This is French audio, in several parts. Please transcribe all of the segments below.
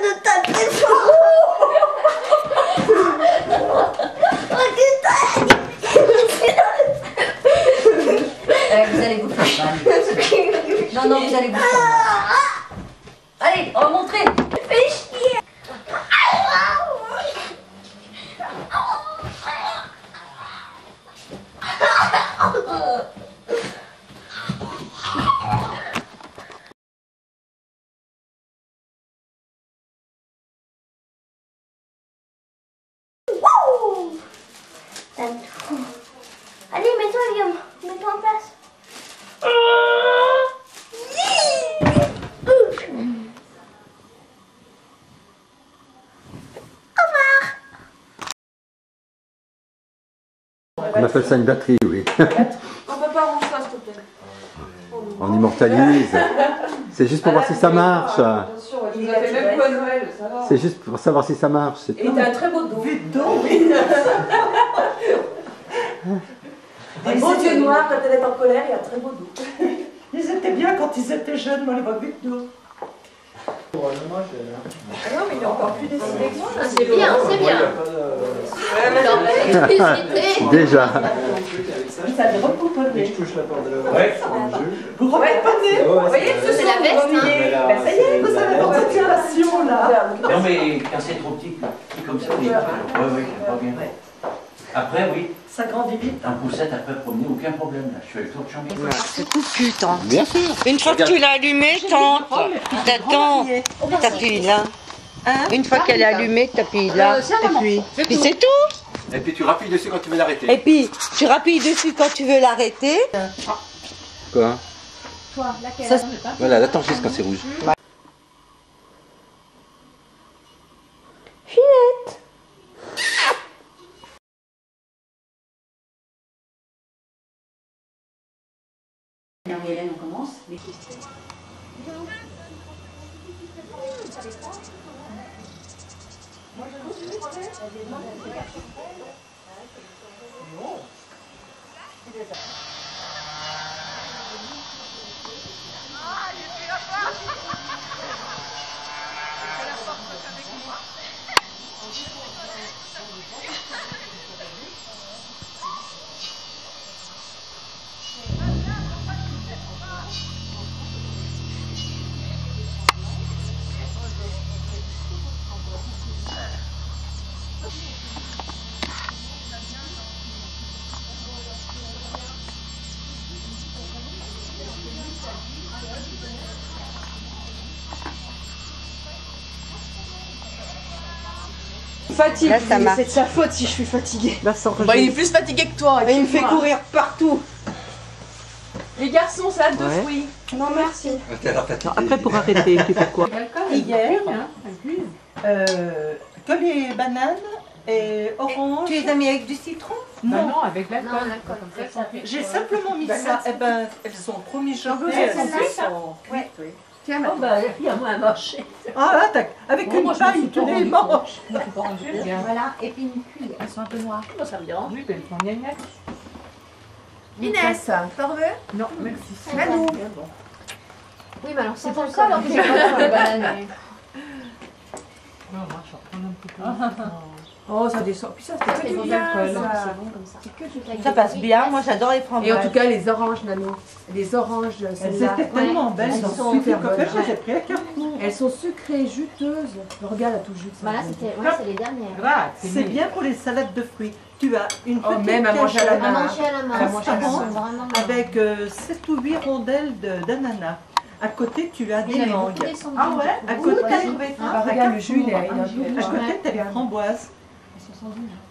de taper fort. Vous allez vous faire mal. Non, non, vous allez vous faire mal. Allez, on va montrer. Fais chier. Allez, mets-toi, Liam. Mets-toi en place. On appelle ça une batterie, oui. On peut pas rendre ça, s'il te plaît. On immortalise. C'est juste pour voir si ça marche. Il nous a fait même quoi Noël, ça va. C'est juste pour savoir si ça marche. Et t'as un très beau dos. Vue de dos, oui. Des beaux yeux noirs, quand elle est en colère, il a un très beau dos. Ils étaient bien quand ils étaient jeunes, moi, les vois vue de dos. Ah non, mais il est encore plus décidé que moi. C'est bien, c'est bien. Déjà. Ça avait recouponné. Je touche la porte de la Vous recouponez. Vous voyez, ce C'est la sont veste, vos hein. milliers. Ben, ça y est, vous avez votre situation, là. Non mais quand c'est trop petit comme ça, oui. Oui, pas bien. Après, oui, Ça grandit vite. en poussette, après promener, aucun problème. Là. Je suis avec toi, champion. C'est tout cul, tante. Bien sûr. Une fois que tu l'as allumé, tante, t'attends, t'appuies là. Une fois qu'elle est allumée, t'appuies là. Et puis c'est tout. Et puis tu rappuies dessus quand tu veux l'arrêter. Et puis tu rappuies dessus quand tu veux l'arrêter. Quoi? Toi, laquelle? Ça, Voilà, l'attends juste quand c'est rouge. Non, mais Hélène, on commence. Fatigue, Là, ça marche. c'est de sa faute si je suis fatiguée. Bah, sans Bah, il est plus fatigué que toi. il me fait courir partout. Les garçons, salade de Ouais. fruits. Non, merci. Après, pour arrêter, tu fais quoi? Hier, que les bananes et oranges. Tu les as mis avec du citron? Non, Non, avec Non, l'alcool. d'accord, comme ça. j'ai simplement mis ça. Eh ben, elles sont au 1er janvier. elles Elles sont sont cuites, oui. Tiens, Oh, bah, il y a moins à marcher. Ah, là, tac, avec une paille, tu les manges. Voilà, et puis une cuillère. Elles sont un peu noires. Moi, ça me dérange. Oui, elles font gnagnat. Inès, t'en veux? Non, merci. Manou. Oui, mais alors c'est pour ça alors que j'ai pas pour les bananes. Oh, ça descend. Puis ça, Ça, c'était c'est que bon, du alcool. c'est bon comme ça. C'est que du Ça passe bien, moi j'adore les Et en framboises. tout cas, les oranges, Nano. Les oranges, Elles celles-là. étaient tellement belles, Elles elles sont sont super bonnes. bonnes. Je les ai pris à Carrefour. Elles sont sucrées, juteuses. Regarde, à tout jus. Voilà, c'est les dernières. C'est bien pour les salades de fruits. Tu as une Oh, petite même à manger à la cagette À main. manger à la main. À manger à la Elles sont main. vraiment bonnes. avec 7 ou 8 rondelles d'ananas. À côté, tu as des mangues. Ah ouais? À côté, Ah, regarde, le jus, il est un peu à côté, tu as les framboises.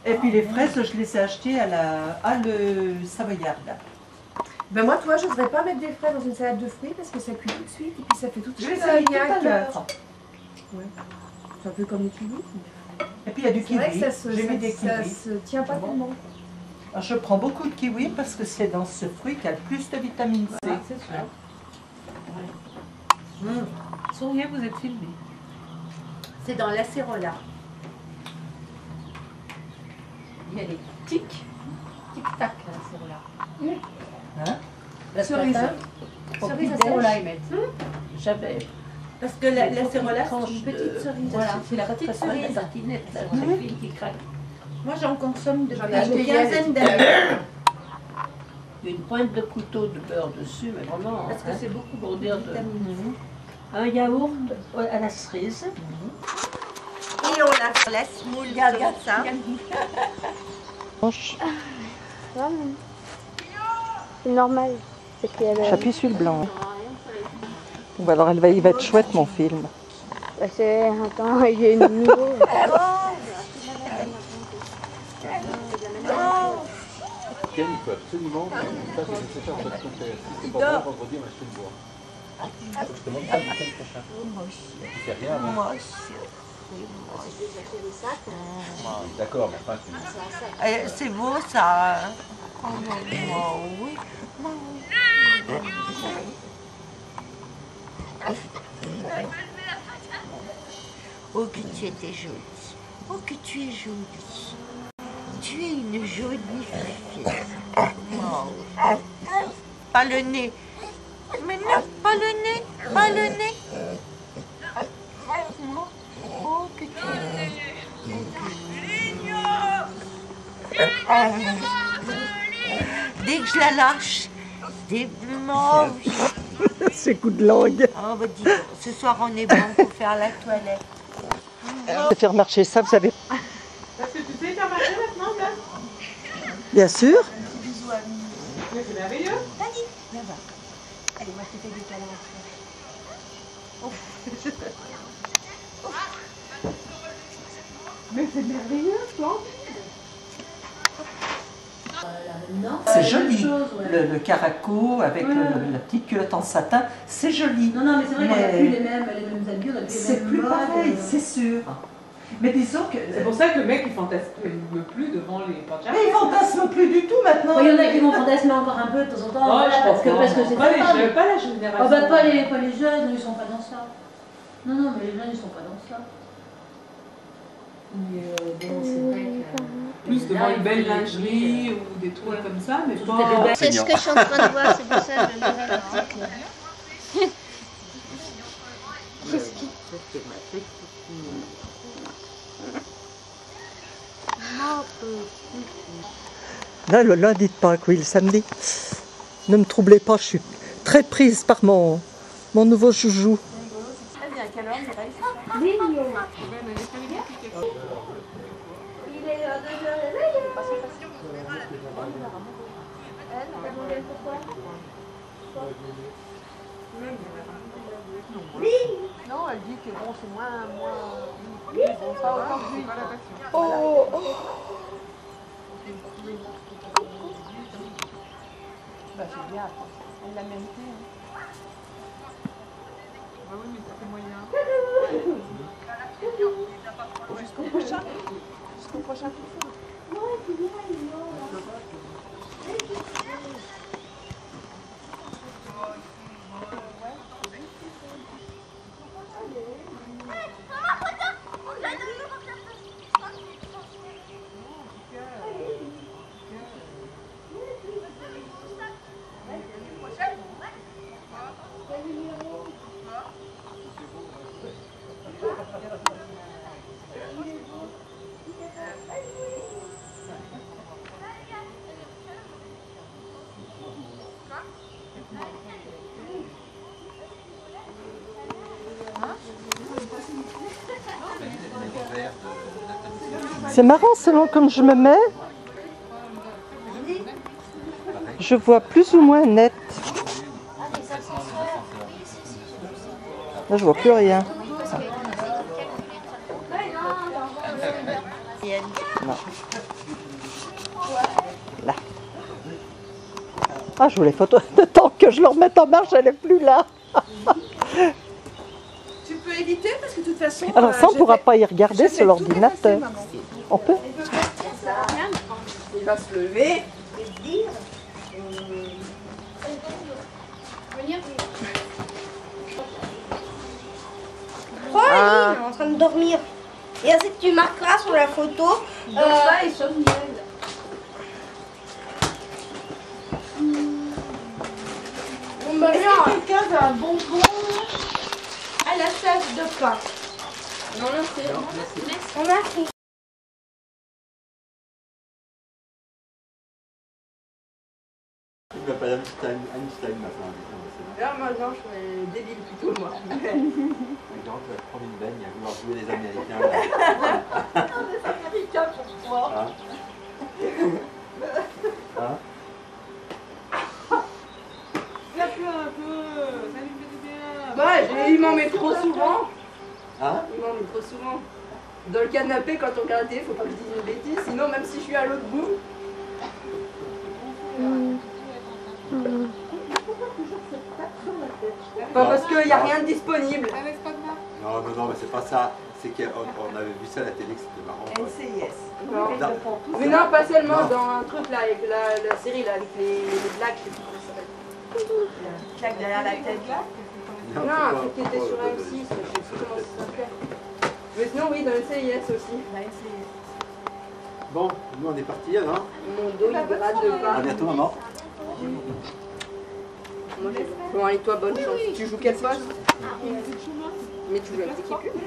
Et puis les fraises, je les ai achetées à le Savoyard. Là. Ben moi, toi, je voudrais pas mettre des fraises dans une salade de fruits parce que ça cuit tout de suite et puis ça fait tout de Je suite les ai mis tout à gnac. l'heure. C'est un peu comme les kiwis. Et puis il y a du C'est vrai que kiwi. ça se, J'ai mis des ça kiwis. se tient pas tellement. Alors, je prends beaucoup de kiwis parce que c'est dans ce fruit qu'il y a le plus de vitamine C. C'est sûr. Souriez, vous êtes filmé. C'est dans l'acérola. Il y a des tic-tac, l'acérola. Hein? La cerise. Cerise acérola, ils mettent. J'avais Parce que la cérola, Une petite cerise. Voilà, c'est la petite cerise. La tartinette, là, très fine qui craque. moi j'en consomme J'en ai depuis acheté une hier, quinzaine d'années. Une pointe de couteau de beurre dessus, mais vraiment. Parce que c'est beaucoup pour dire de... Un yaourt à la cerise. Et on la laisse moule sur ça. C'est normal. C'est qu'elle. J'appuie sur le blanc. Bon, bah alors il va être chouette mon film. Bah, c'est. Attends, il y a une nouveau. Ken, il faut absolument que tu fasses le nécessaire en action créative. C'est pas bon, vendredi, on va acheter une boîte. Je te montre ça le week-end prochain. Tu fais rien avant. Moi D'accord, mais enfin, c'est beau ça. Oh que tu étais jolie. Oh que tu es jolie. Tu es une jolie fille. Oh. Pas le nez. Mais non, pas le nez. Pas le nez. Oh que tu es. Dès que je la lâche, des blancs. C'est coup de langue. Oh bah dis donc, ce soir on est bon pour faire la toilette. De faire marcher ça, vous savez. Parce que tu sais faire marcher maintenant, là? Bien sûr. Mais c'est merveilleux. Allez, moi je te fais des câlins. Mais c'est merveilleux, toi. C'est joli. Le caraco avec la petite culotte en satin, c'est joli. Non, mais c'est vrai qu'on n'a plus les mêmes habits, on a plus les C'est mêmes plus modes. pareil, c'est sûr. Mais disons que. C'est pour ça que le mec il fantasme plus devant les panchas. Mais ils fantasment plus du tout maintenant. Il y en a qui vont fantasmer encore un peu de temps en temps. Oh, voilà, je pense parce que c'est pas sympa, mais- pas la génération. Oh, bah, pas les jeunes, ils sont pas dans ça. Non, mais les jeunes, ils sont pas dans ça. Mais bon, c'est vrai que. Plus devant une belle lingerie ou des trucs comme ça, mais Surtout pas. des belles- C'est ce que je suis en train de voir, c'est pour ça que je me mets l'article. Qu'est-ce qui. Là, le lundi de Pâques, oui, le samedi. Ne me troublez pas, je suis très prise par mon nouveau joujou. Il est à 2h. Non, elle dit que bon, c'est moins. Bon, ça aujourd'hui. Bah, c'est bien. Elle l'a mérité. Bah oui, mais ça fait moyen. Jusqu'au prochain. Jusqu'au prochain. C'est marrant, selon comme je me mets, je vois plus ou moins net. Là, je vois plus rien. Non. Là. Ah, je voulais photo. De temps que je le remette en marche, elle n'est plus là. Tu peux éviter parce que de toute façon. Alors ça, on ne pourra pas y regarder sur l'ordinateur. On peut? Il va se lever. Oh, il est en train de dormir. Et ensuite, tu marqueras sur la photo. Ça et somniel. Bon, bah, non. Quelqu'un veut un bonbon. Ah, là, de pain. Non, non, c'est... On a pris. Il m'appelle Einstein maintenant. Là, maintenant, je suis débile plutôt, moi. Genre, tu vas te prendre une baigne à vouloir jouer les Américains. Là. Non, des Américains pour moi. Hein? Hein? Il a plu un peu, ça lui fait du bien. Ouais, il m'en met trop souvent. Hein? Il m'en met trop souvent. Dans le canapé, quand on regarde la télé, faut pas que je dise une bêtise, sinon même si je suis à l'autre bout. Pas parce qu'il n'y a rien de disponible. Non, mais c'est pas ça. C'est qu'on avait vu ça à la télé, que c'était marrant. NCIS. Non. Mais non, pas seulement dans un truc là, avec la série là, avec les blagues, je sais plus comment ça s'appelle. Claque derrière la tête là. Non, un truc qui était sur M6, je sais plus comment ça s'appelait. Mais sinon, oui, dans le CIS aussi. Bon, nous on est partis alors. Mon dos, il gratte de pas. À bientôt, maman. Moi, bon, allez, toi, bonne chance. Tu joues quel poste? Mais tu joues avec l'équipe.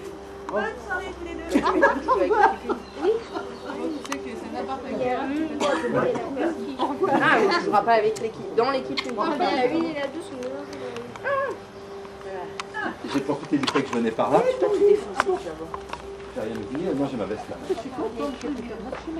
Bonne soirée tous les deux. Tu joues avec l'équipe. Ah, mais tu joueras pas avec l'équipe. Dans l'équipe, tu ne joueras pas. La 1 et la 2 sont dedans. J'ai profité du fait que je venais par là. Tu t'es défoncé, tu vas voir. J'ai rien oublié, moi j'ai ma veste là.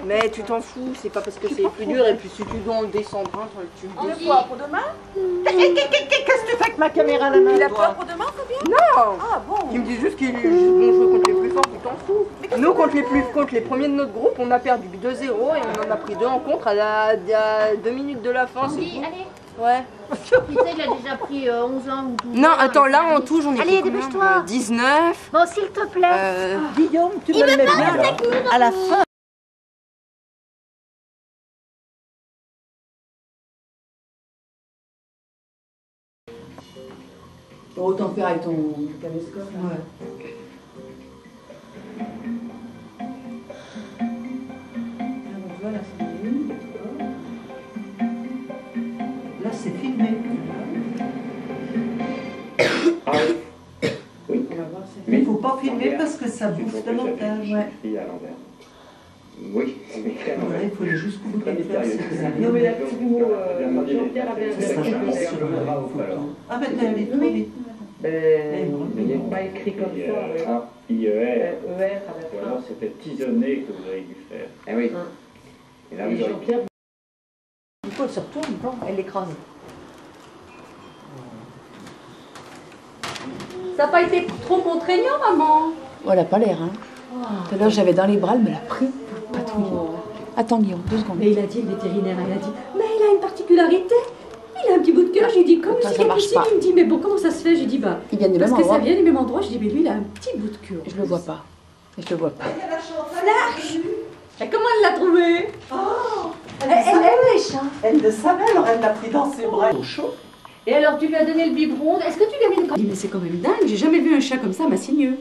Mais tu t'en fous, c'est pas parce que c'est plus dur et puis si tu dois en descendre un, tu le Tu quoi pour demain? Qu'est-ce que tu fais avec ma caméra à la main? Il a peur pour demain, Fabien? Non. Ah bon? Il me dit juste qu'il vont jouer contre les plus forts, tu t'en fous. Nous, contre les premiers de notre groupe, on a perdu 2-0 et on en a pris 2 en contre à 2 minutes de la fin. C'est tout. Allez. Ouais. Putain, il a déjà pris 11 ans ou 12 ans. Non, attends, là en tout, j'en ai Allez, pris dépêche-toi. 19. Bon, s'il te plaît. Guillaume, tu me le mets bien à la fin. Autant faire avec ton caméscope. Ouais. Là, c'est filmé. Oui. Mais il ne faut pas filmer parce que ça bouffe le montage. Ouais. Oui, Ouais, il faut aller jusqu'au bout de la Non, mais la petite mot, Jean-Pierre avait ça sera jamais sur la photo. Ah, mais t'as allé trop vite. il n'est pas écrit comme ça. I-E-R. Ou alors c'était tisonné que vous avez dû faire. Ah oui. Et là, vous Jean-Pierre. Il faut se retourne, bon, elle l'écrase. Ça n'a pas été trop contraignant, maman? Oh, elle n'a pas l'air, hein. Tout à l'heure, j'avais dans les bras, elle me l'a pris. Patrouille. Attends, Guillaume, 2 secondes. Et il a dit, le vétérinaire, il a dit, mais il a une particularité. Il a un petit bout de cœur. J'ai dit, comment Ça, c'est ça marche possible? pas. Il me dit, mais bon, comment ça se fait? J'ai dit, bah, Ils viennent du parce même que ça endroit. vient du même endroit. J'ai dit, mais lui, il a un petit bout de cœur. Je le vois pas. Je le vois pas. Flash! Et comment elle l'a trouvé? Oh, Elle aime les chats. Elle le savait, alors elle l'a pris dans ses bras. Au chaud. Et alors, tu lui as donné le biberon. Est-ce que tu lui as mis une... Il dit, mais c'est quand même dingue. J'ai jamais vu un chat comme ça, massigneux.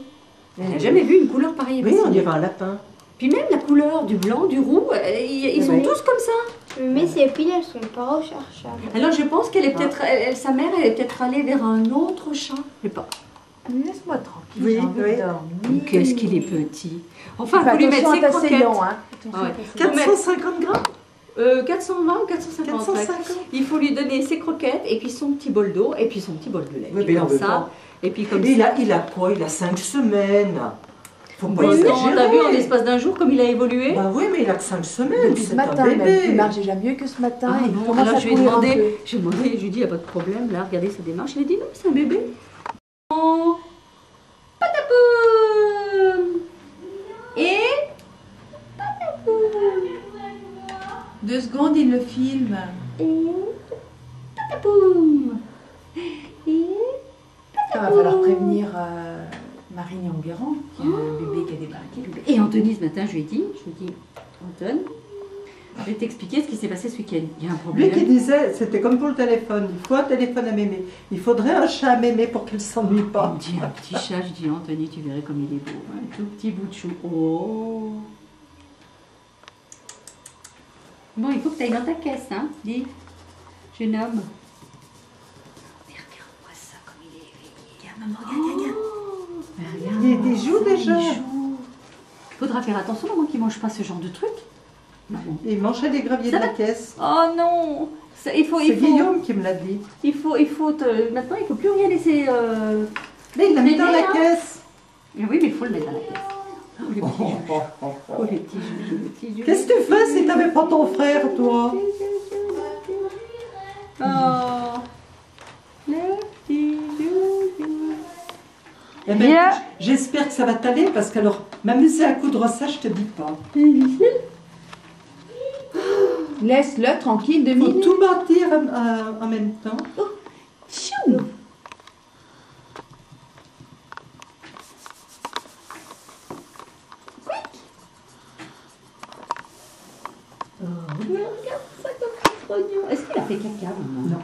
Elle n'a jamais vu une couleur pareille. Oui, on massigneux. dirait un lapin. Puis même la couleur du blanc, du roux, ils sont tous comme ça. Mais ces filles, elles sont pas recherchables. Alors je pense qu'elle est peut-être, sa mère, elle est peut-être allée vers un autre chat. Je sais pas. Laisse-moi tranquille, Oui, j'ai envie oui. de dormir. Qu'est-ce qu'il est petit. Enfin, Fais faut lui mettre ses attention à ta croquettes. saillon, hein. Ah ouais. 450 grammes 420 ou 450. 450. Il faut lui donner ses croquettes et puis son petit bol d'eau et puis son petit bol de lait. Oui, Puis mais on comme veut ça. pas. Et puis comme Mais ça. il a quoi? Il a 5 semaines. Faut pas Bon, exagérer. t'as vu en l'espace d'un jour comme il a évolué? Bah oui, mais il a que 5 semaines. Depuis ce C'est matin, un même. bébé. Il marche déjà mieux que ce matin. Ah Il bon, commence alors à je lui ai courir un peu. demandé, je lui ai dit, il n'y a pas de problème, là, regardez sa démarche. Il a dit, non, c'est un bébé. Oh, patapoum. Et patapoum. 2 secondes, il le filme. Et patapoum. Et Il va falloir prévenir Marine Enguerrand, qui a un bébé qui a débarqué. Et Anthony, ce matin, je lui ai dit, Anton, je vais t'expliquer ce qui s'est passé ce week-end. Il y a un Lui problème. qui disait, c'était comme pour le téléphone, il faut un téléphone à mémé. Il faudrait un chat à mémé pour qu'elle ne s'ennuie Il pas. me dit un petit chat, je dis Anthony, tu verrais comme il est beau. Un tout petit bout de chou. Oh. Bon, il faut que tu ailles dans ta caisse, hein. Dis, jeune homme. Mais regarde-moi ça comme il est éveillé. Regarde, maman, regarde, regarde. Mais des joues déjà. Faudra faire attention, maman, qu'il ne mange pas ce genre de truc. Il mangeait des graviers de la caisse. Oh non. C'est Guillaume qui me l'a dit. Maintenant, il ne faut plus rien laisser. Mais il l'a mis dans la caisse. Oui, mais il faut le mettre dans la caisse. Oh, les petits joujoux, les petits joujoux. Qu'est-ce que tu fais si tu n'avais pas ton frère, toi? Oh, les petits joujoux. Eh ben, j'espère que ça va t'aller parce que alors, m'amuser à coudre ça, je te dis pas. Laisse-le tranquille 2 minutes. Faut tout bâtir en même temps. Oh, chou. Regarde ça comme trognon. Est-ce qu'il a fait caca, maman? Non.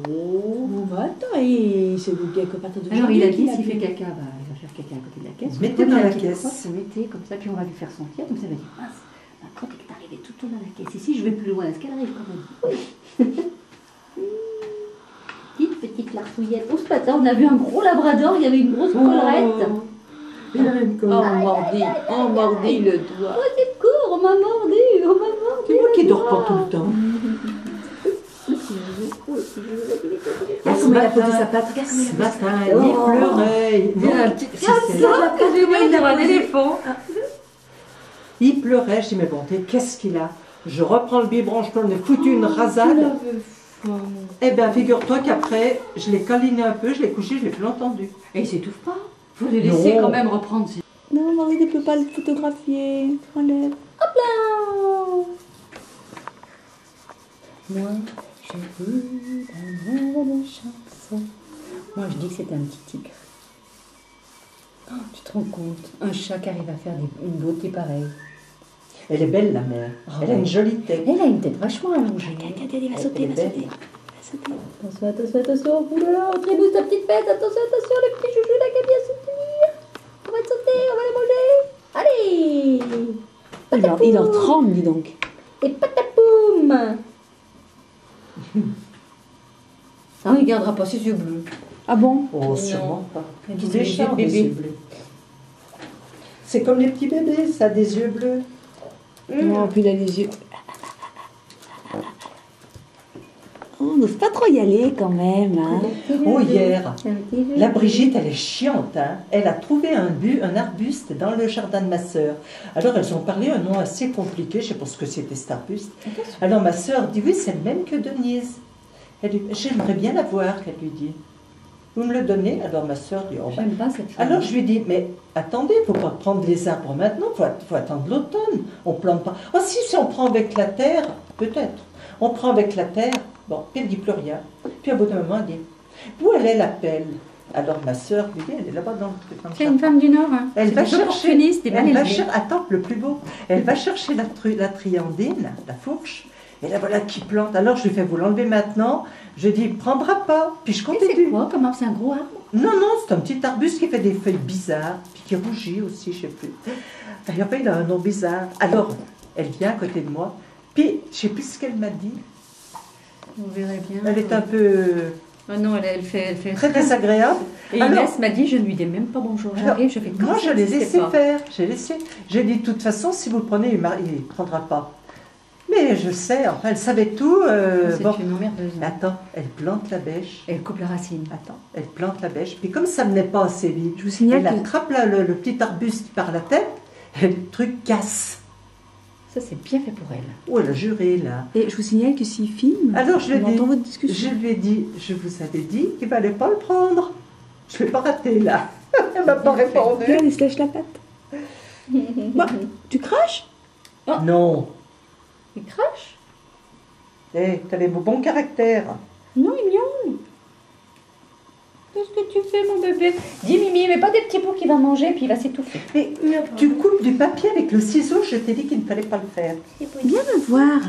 Oh, bah attends, c'est vous qui à partir de alors il a dit s'il fait caca, bah, il va faire caca à côté de la caisse. Mettez dans la caisse. Mettez comme ça, puis on va lui faire sentir. Donc ça va dire, mince, ma crotte est arrivée tout au dans la caisse. Ici, je vais plus loin. Est-ce qu'elle arrive quand même? Oui. Petite larsouillette. Oh, ce matin, on a vu un gros labrador, il y avait une grosse collerette. Il avait une collerette. On mordit le doigt. Oh, c'est court, on m'a mordu, on m'a mordu. C'est moi qui dors pas tout le temps. Comment il a posé sa patte? Ce matin, il pleurait. Il a un éléphant. Il pleurait, je dis mais bon, qu'est-ce qu'il a? Je reprends le biberon, je lui ai foutu une rasade. Eh bien, figure-toi qu'après, je l'ai câliné un peu, je l'ai couché, je l'ai plus entendu. Et il s'étouffe pas? Faut les laisser quand même reprendre. Non, Marie ne peut pas le photographier. Enlève. Hop là! Moi, je veux la nouvelle chanson. Moi, je dis que c'est un petit tigre. Oh, tu te rends compte? Un chat qui arrive à faire une beauté pareille. Elle est belle, la mère. Elle a une jolie tête. Elle a une tête vachement allongée. Regarde, il va sauter, il va sauter. Attention, attention, attention. Oulala, Trébousse, ta petite fête. Attention, attention, le petit joujou là qui a bien sauté. On va te sauter, on va les manger. Allez. Il en tremble, dis donc. Et patapoum. Ah, il gardera pas ses yeux bleus. Ah bon? Oh, sûrement pas. Des Des chats, des yeux bleus. C'est comme les petits bébés, ça a des yeux bleus. Oh, puis il a les yeux. On n'ose pas trop y aller quand même. Hein. Oh, hier, la Brigitte, elle est chiante. Hein. Elle a trouvé un arbuste dans le jardin de ma sœur. Alors, elles ont parlé un nom assez compliqué. Je ne sais pas ce que c'était cet arbuste. Alors, ma sœur dit, oui, c'est le même que Denise. J'aimerais bien la voir, qu'elle lui dit. Vous me le donnez? Alors, ma sœur dit, oh, j'aime pas cette femme. Alors, je lui dis, mais attendez, il ne faut pas prendre les arbres maintenant. Il faut attendre l'automne. On ne plante pas. Oh, si on prend avec la terre, peut-être. On prend avec la terre. Bon, puis elle ne dit plus rien. Puis à bout d'un moment, elle dit, où elle est la pelle? Alors ma sœur lui dit, elle est là-bas dans le truc. C'est une femme du Nord. Hein. Elle va chercher. Elle attends, le plus beau. Elle va chercher la triandine, la fourche. Et là voilà qui plante. Alors je lui fais, vous l'enlevez maintenant. Je dis, il ne prendra pas. Puis je continue. C'est quoi? Comment? C'est un gros arbre? Non, c'est un petit arbuste qui fait des feuilles bizarres. Puis qui rougit aussi, je ne sais plus. Et enfin, il a un nom bizarre. Alors, elle vient à côté de moi. Puis, je ne sais plus ce qu'elle m'a dit. Vous verrez bien. Elle est un peu... Oh non, elle fait très désagréable. Et Inès m'a dit, je ne lui dis même pas bonjour. J'arrive, je fais comme moi, ça. Moi, je l'ai laissé faire. J'ai dit, de toute façon, si vous le prenez, il ne prendra pas. Mais je sais, enfin, elle savait tout. C'est une emmerdeuse. Attends, elle plante la bêche. Elle coupe la racine. Attends, elle plante la bêche. Puis comme ça ne venait pas assez vite, je vous signale elle attrape le petit arbuste par la tête et le truc casse. Ça, c'est bien fait pour elle. Oh, elle a juré, là. Et je vous signale que s'il filme, alors, je lui ai dit, je vous avais dit qu'il ne fallait pas le prendre. Je ne l'ai pas raté, là. Elle ne m'a pas répondu. Regarde, il se lèche la patte. Bah, tu craches? Oh. Non. Il crache? T'avais mon bon caractère. Non, il miaule. Qu'est-ce que tu fais, mon bébé? Dis, Mimi, mais pas des petits bouts qu'il va manger, puis il va s'étouffer. Mais tu coupes du papier avec le ciseau, je t'ai dit qu'il ne fallait pas le faire. Viens me voir.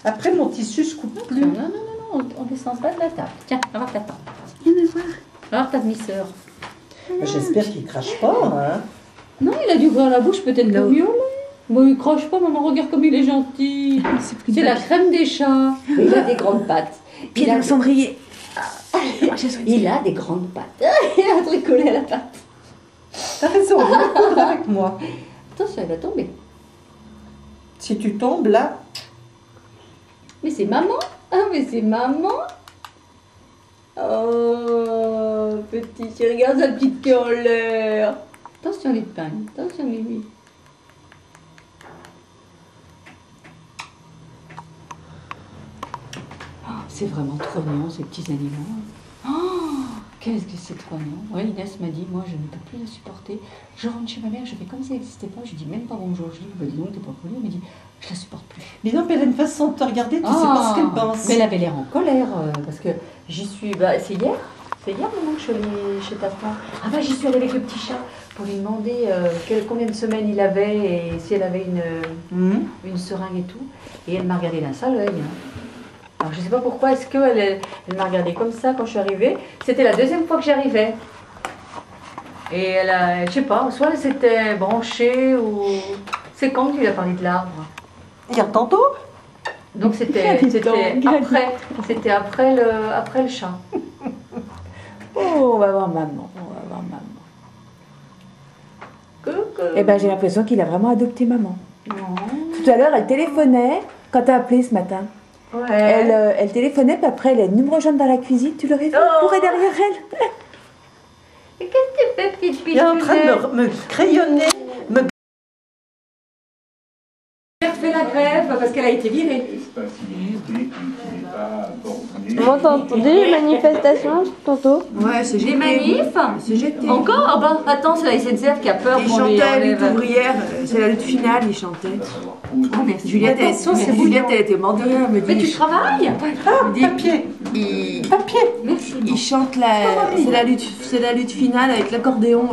Après, mon tissu se coupe plus. Non, on descend pas de la table. Tiens, va voir ta tante. Viens me voir. Va voir ta demi-sœur. J'espère qu'il ne crache pas, hein. Non, il a dû ouvrir la bouche, peut-être pour miauler. Bon, il crache pas, maman, regarde comme il est gentil. C'est la crème des chats. Il a des grandes pattes. Puis il a le cendrier. Il a des grandes pattes. Il a un truc collé à la patte. T'as raison. que moi. Attention, elle va tomber. Si tu tombes là, Mais c'est maman. Ah, mais c'est maman. Oh, petit chéri, regarde sa petite queue en l'air. Attention les pagnes, attention Mimi. Oh, c'est vraiment trop mignon ces petits animaux. Oh, qu'est-ce que c'est trop mignon. Ouais, Inès m'a dit, moi je ne peux plus le supporter. Je rentre chez ma mère, je fais comme si ça n'existait pas. Je dis même pas bonjour. Je dis, bah dis donc, t'es pas poli. Elle me dit, je la supporte plus. mais non, mais elle a une façon de te regarder, tu sais pas ce qu'elle pense. Mais elle avait l'air en colère parce que j'y suis. Bah, c'est hier. C'est hier maintenant que je suis allée chez ta femme. Ah bah j'y suis allée avec le petit chat pour lui demander combien de semaines il avait et si elle avait une seringue et tout. Et elle m'a regardé d'un sale œil. Hein. Alors je sais pas pourquoi, est-ce qu'elle elle m'a regardé comme ça quand je suis arrivée. C'était la deuxième fois que j'arrivais. Et elle a, je sais pas, soit elle s'était branchée ou... C'est quand que tu lui as parlé de l'arbre? Hier tantôt. Donc c'était après le chat. Oh, on va voir maman. On va voir maman. Coucou. Eh ben, j'ai l'impression qu'il a vraiment adopté maman. Non. Tout à l'heure, elle téléphonait quand t'as appelé ce matin. Ouais. Elle téléphonait, puis après, elle est venue me rejoindre dans la cuisine. Tu l'aurais vu, courait derrière elle. Et qu'est-ce que tu fais, petite Il est en train de me crayonner, me... Elle fait la grève parce qu'elle a été virée. Moi, t'as entendu les manifestations tantôt? Ouais, c'est les manifs. C'est GT. Encore? Ah bah, attends, c'est la SNCF qui a peur Ils qu'on lui chantaient lutte enlève. ouvrière, c'est la lutte finale, ils chantaient. Oh, merci. Juliette, elle était morte de rire, elle me dit. Mais tu travailles? Papier. Papier. Merci. Ils chantent c'est la lutte finale avec l'accordéon.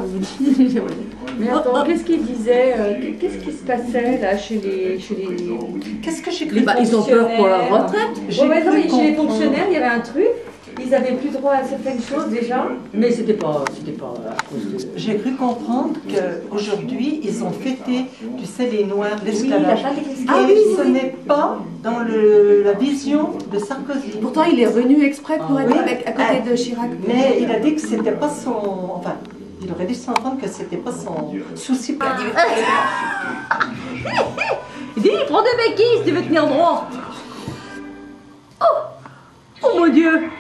Mais attends, qu'est-ce qu'il disait? Qu'est-ce qui se passait là chez les... Qu'est-ce que j'ai cru? Ils ont peur pour leur retraite. Ouais, mais non, chez les fonctionnaires, il y avait un truc. Ils avaient plus droit à certaines choses déjà, mais c'était pas à cause de... J'ai cru comprendre qu'aujourd'hui, ils ont fêté, tu sais, les Noirs, l'esclavage. Et ce n'est pas dans la vision de Sarkozy. Pourtant, il est revenu exprès pour être à côté de Chirac. Mais il a dit que c'était pas son... Enfin, il aurait dû s'entendre que c'était pas son souci. Dis, prends deux béquilles si tu veux tenir droit. Oh mon Dieu.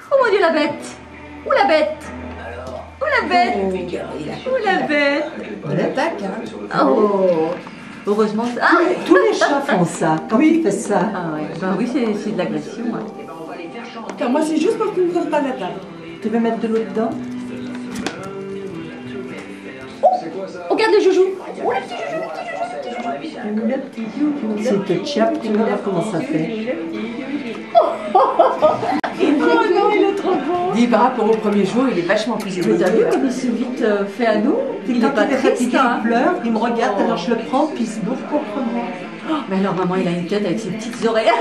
Oh mon Dieu, la bête. Où la bête? Où la bête? Où la bête? On attaque, hein. Oh. Heureusement, ça... Ah, tous les chats font ça, quand ils font ça. Ah ouais. Ben oui, c'est de l'agression. Ouais. Car moi, c'est juste pour que tu ne fasses pas la table. Tu veux mettre de l'eau dedans? Oh, regarde le joujou. C'est te tchape, tu verras comment ça fait. Il est trop beau. Dis, par rapport au premier jour, il est vachement plus Mais t'as vu comme il s'est vite fait à nous? Il n'est pas triste, hein. Il pleure, il me regarde, alors je le prends, puis il se bourre contre moi. Oh, mais alors maman, il a une tête avec ses petites oreilles.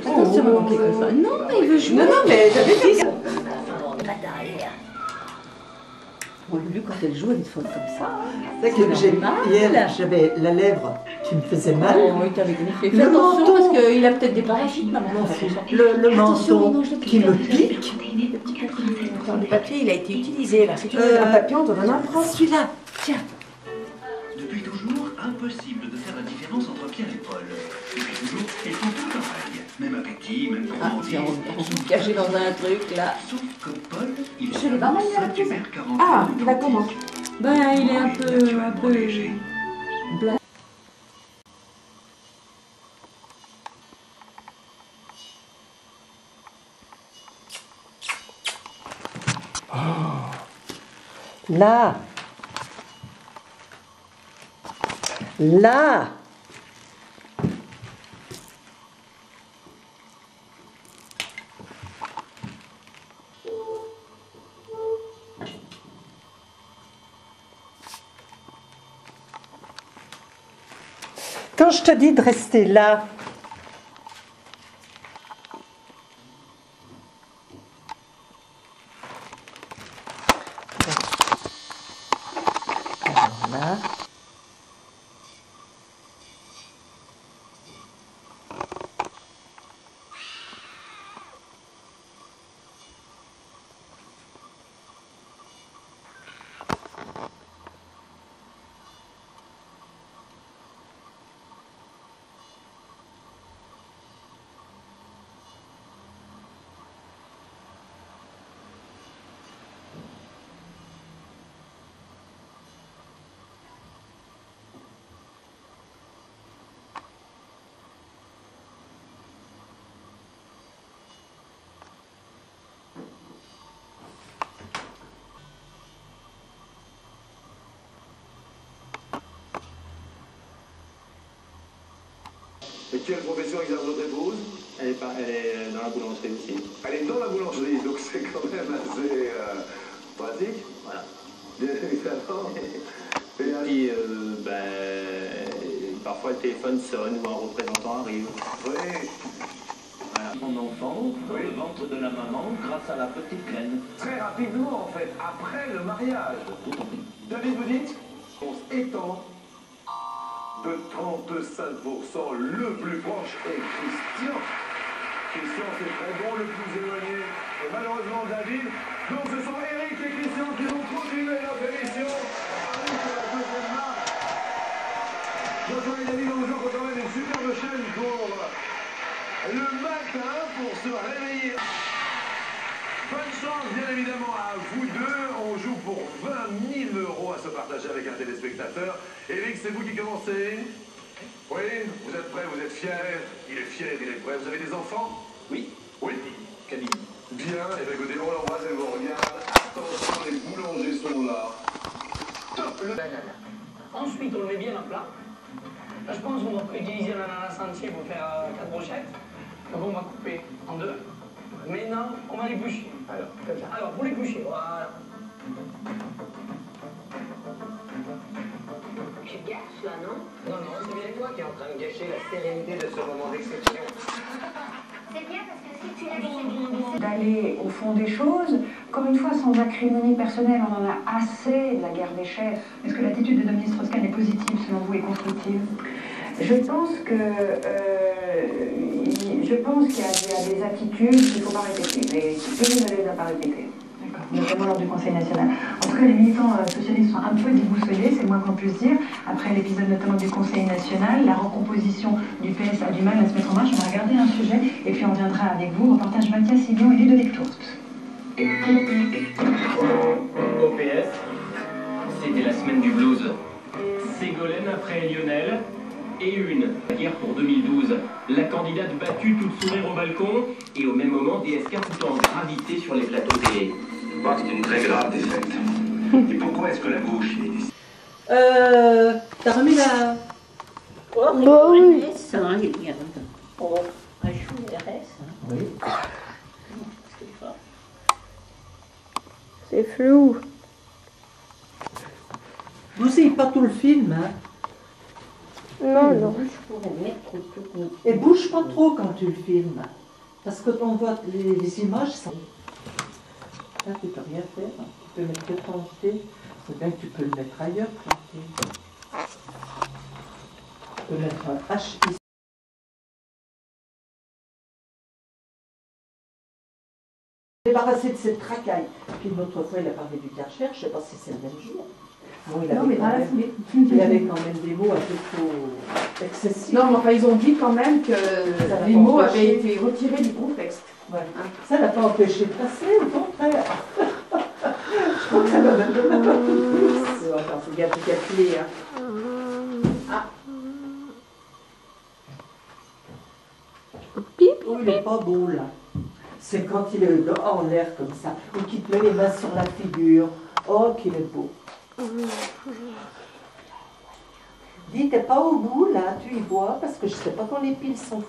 Attention, maman, qui fait ça. Non, mais il veut jouer. Non, mais t'as vu qu'il... Bon, lui, quand elle joue, elle fait comme ça. C'est que hier, j'avais la lèvre qui me faisait mal. Oh, il t'avait griffé. Fais Le attention menton. parce qu'il a peut-être des parasites, maman. Le menton qui me pique. Le papier, il a été utilisé. Là. Si tu veux un papier, on te donne un prendre. Celui-là, tiens. Depuis toujours, impossible de faire la différence entre Pierre et Paul. Depuis toujours, ils font tout pareil. Même appétit, même gourmandise. On se cacher dans un truc là. Sauf que Paul, il Je l'ai pas mal ça du maire 40. Ah, il a comment? Ben, il est un peu blanc. Là. Là. Quand je te dis de rester là, là. Et quelle profession exerce votre épouse? Elle est dans la boulangerie aussi. Elle est dans la boulangerie, donc c'est quand même assez pratique. Voilà. Bien évidemment. Et parfois le téléphone sonne ou un représentant arrive. Oui. Voilà. Mon enfant, dans le ventre de la maman, grâce à la petite graine. Très rapidement, en fait, après le mariage. David, vous dites qu'on s'étend de 35%. Le plus proche est Christian. Christian, c'est très bon, le plus éloigné. Et malheureusement, David. Donc, ce sont Eric et Christian qui vont continuer notre émission. Avec la deuxième marque. Bonsoir les amis, on joue quand même une superbe chaîne pour le matin, pour se réveiller. Bonne chance, bien évidemment, à vous deux. On joue pour 20 000 € à se partager avec un téléspectateur. Eric, c'est vous qui commencez? Oui, vous êtes prêts, vous êtes fiers? Il est fier, il est prêt. Vous avez des enfants? Oui. Oui. Camille. Bien, et bien écoutez, on l'embrasse et vous regarde. Attention, les boulangers sont là. Top. Ensuite, on le met bien à plat. Là, je pense qu'on va utiliser l'ananas entier pour faire 4 brochettes. Donc on va couper en deux. Maintenant, on va les boucher. Alors, comme ça. Alors, pour les boucher, voilà. Tu gâches là, non? Non, non, c'est bien toi qui es en train de gâcher la sérénité de ce moment d'exception. C'est bien parce que si tu l'as d'aller au fond des choses, comme une fois sans acrimonie personnelle, on en a assez de la guerre des chefs. Est-ce que l'attitude de Dominique Strauss-Kahn est positive selon vous et constructive? Je pense qu'il y a des attitudes qu'il ne faut pas répéter, mais il ne les a pas répétées, notamment lors du Conseil national. En tout cas, les militants socialistes sont un peu déboussolés, c'est le moins qu'on puisse dire. Après l'épisode notamment du Conseil national, la recomposition du PS a du mal à se mettre en marche. On va regarder un sujet et puis on viendra avec vous. Reportage Mathias Sillon et Ludovic Tourst. Au PS, c'était la semaine du blues. Ségolène après Lionel. Et une, la guerre pour 2012. La candidate battue toute sourire au balcon et au même moment DSK tout en gravité sur les plateaux télé. Je crois que c'est une très grave défaite. Et pourquoi est-ce que la gauche est décisive? T'as remis la... Bah oui. Ça, regarde. Oh, un chou RS. Oui. C'est flou. Bousille pas tout le film, hein. Non, non. Je pourrais mettre tout. Et bouge pas trop quand tu le filmes. Parce que quand on voit les images, ça... Là, tu peux rien faire. Tu peux mettre que ton thé. C'est bien que tu peux le mettre ailleurs, ton thé. Tu peux mettre un H ici. Débarrassé de cette racaille. Puis une autre fois, il a parlé du Karcher, je ne sais pas si c'est le même jour. Bon, il avait quand même des mots un peu trop excessifs. Non, mais enfin, ils ont dit quand même que les mots avaient été retirés du contexte. Ouais. Ça n'a pas empêché de passer, au contraire. Je crois que ça va même pas plus. Attends, faut bien calculer. Ah. Oh, il n'est pas beau, là. C'est quand il est en l'air comme ça, ou qu'il te met les mains sur la figure. Oh, qu'il est beau. Dis, t'es pas au bout, là, tu y vois, parce que je sais pas quand les piles sont